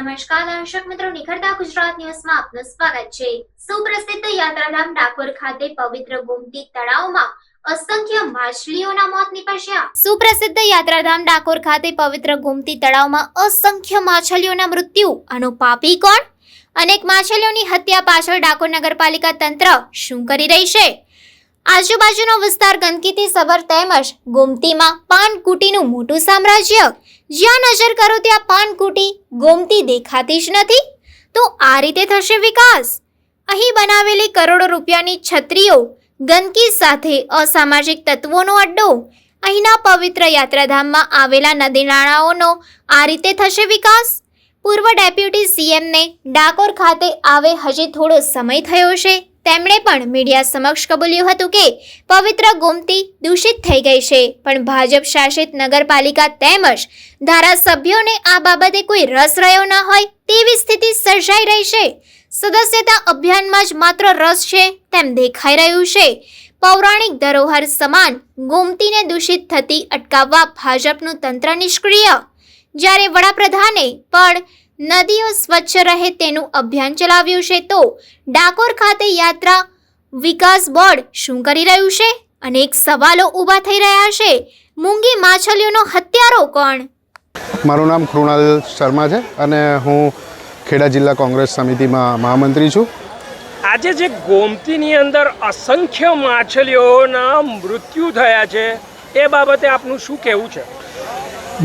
નમસ્કાર દર્શક મિત્રો, નિખરતા ગુજરાત ન્યૂઝમાં આપનું સ્વાગત છે। સુપ્રસિદ્ધ યાત્રાધામ ડાકોર ખાતે પવિત્ર ગોમતી તળાવમાં અસંખ્ય માછલીઓના મોત નીપજ્યા। સુપ્રસિદ્ધ યાત્રાધામ ડાકોર ખાતે પવિત્ર ગોમતી તળાવમાં અસંખ્ય માછલીઓના મૃત્યુ। આનો પાપી કોણ? અનેક માછલીઓની હત્યા પાછળ ડાકોર નગરપાલિકા તંત્ર શું કરી રહી છે? આજુબાજુનો વિસ્તાર ગંદકીથી સબર તેમજ ગોમતીમાં પાનકુટીનું મોટું સામ્રાજ્ય। જ્યાં નજર કરો ત્યાં પાનકુટી ગોમતી દેખાતી જ નથી। તો આ રીતે થશે વિકાસ? અહીં બનાવેલી કરોડો રૂપિયાની છત્રીઓ ગંદકી સાથે અસામાજિક તત્વોનો અડ્ડો। અહીંના પવિત્ર યાત્રાધામમાં આવેલા નદી નાળાઓનો આ રીતે થશે વિકાસ? પૂર્વ ડેપ્યુટી સીએમને ડાકોર ખાતે આવે હજી થોડો સમય થયો છે। તેમણે પણ મીડિયા સમક્ષ કબૂલ્યું હતું કે પવિત્ર ગોમતી દૂષિત થઈ ગઈ છે, પણ ભાજપ શાસિત નગરપાલિકા તેમજ ધારાસભ્યોને આ બાબતે કોઈ રસ રહ્યો ન હોય તેવી સ્થિતિ સર્જાઈ રહી છે। સદસ્યતા અભિયાનમાં જ માત્ર રસ છે તેમ દેખાઈ રહ્યું છે। પૌરાણિક ધરોહર સમાન ગોમતીને દૂષિત થતી અટકાવવા ભાજપનું તંત્ર નિષ્ક્રિય। જ્યારે વડાપ્રધાને પણ નદીઓ સ્વચ્છ રહે તેનું અભિયાન ચલાવ્યું છે, તો ડાકોર ખાતે યાત્રા વિકાસ બોર્ડ શું કરી રહ્યું છે? અનેક સવાલો ઊભા થઈ રહ્યા છે। મૂંગી માછલીઓનો હત્યારો કોણ? મારું નામ કૃણાલ શર્મા છે અને હું ખેડા જિલ્લા કોંગ્રેસ સમિતિમાં મહામંત્રી છું। આજે જે ગોમતીની અંદર અસંખ્ય માછલીઓના મૃત્યુ થયા છે, એ બાબતે આપનું શું કહેવું છે?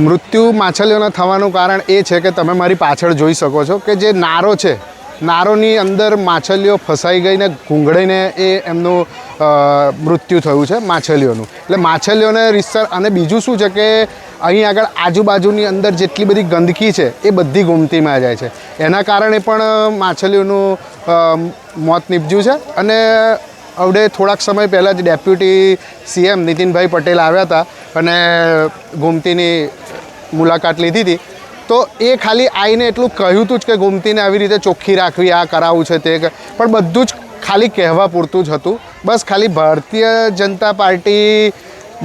મૃત્યુ માછલીઓના થવાનું કારણ એ છે કે તમે મારી પાછળ જોઈ શકો છો કે જે નારો છે, નારોની અંદર માછલીઓ ફસાઈ ગઈને ઘૂંઘળીને એ એમનું મૃત્યુ થયું છે માછલીઓનું। એટલે માછલીઓને રીતસર, અને બીજું શું છે કે અહીં આગળ આજુબાજુની અંદર જેટલી બધી ગંદકી છે એ બધી ગોમતીમાં જાય છે, એના કારણે પણ માછલીઓનું મોત નીપજ્યું છે। અને હવે થોડાક સમય પહેલાં જ ડેપ્યુટી સીએમ નીતિનભાઈ પટેલ આવ્યા હતા અને ગોમતીની મુલાકાત લીધી હતી, તો એ ખાલી આવીને એટલું કહ્યું હતું જ કે ગોમતીને આવી રીતે ચોખ્ખી રાખવી, આ કરાવવું છે તે, પણ બધું જ ખાલી કહેવા પૂરતું જ હતું। બસ ખાલી ભારતીય જનતા પાર્ટી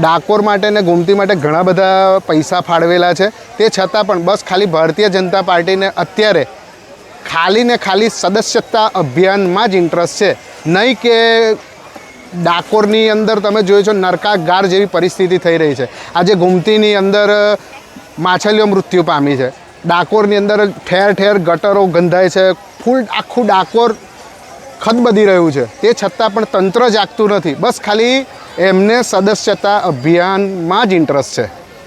ડાકોર માટે ને ગોમતી માટે ઘણા બધા પૈસા ફાળવેલા છે, તે છતાં પણ બસ ખાલી ભારતીય જનતા પાર્ટીને અત્યારે ખાલી ને ખાલી સદસ્યતા અભિયાનમાં જ ઇન્ટરેસ્ટ છે, નહીં કે ડાકોરની અંદર તમે જોયો છો નરકાગાર જેવી પરિસ્થિતિ થઈ રહી છે। આજે ગોમતીની અંદર માછલીઓ મૃત્યુ પામી છે, ડાકોરની અંદર ઠેર ઠેર ગટરો ગંધાય છે, ફૂલ આખું ડાકોર ખદબદી રહ્યું છે, તે છતાં પણ તંત્ર જાગતું નથી। બસ ખાલી એમને સદસ્યતા અભિયાનમાં જ ઇન્ટરેસ્ટ છે।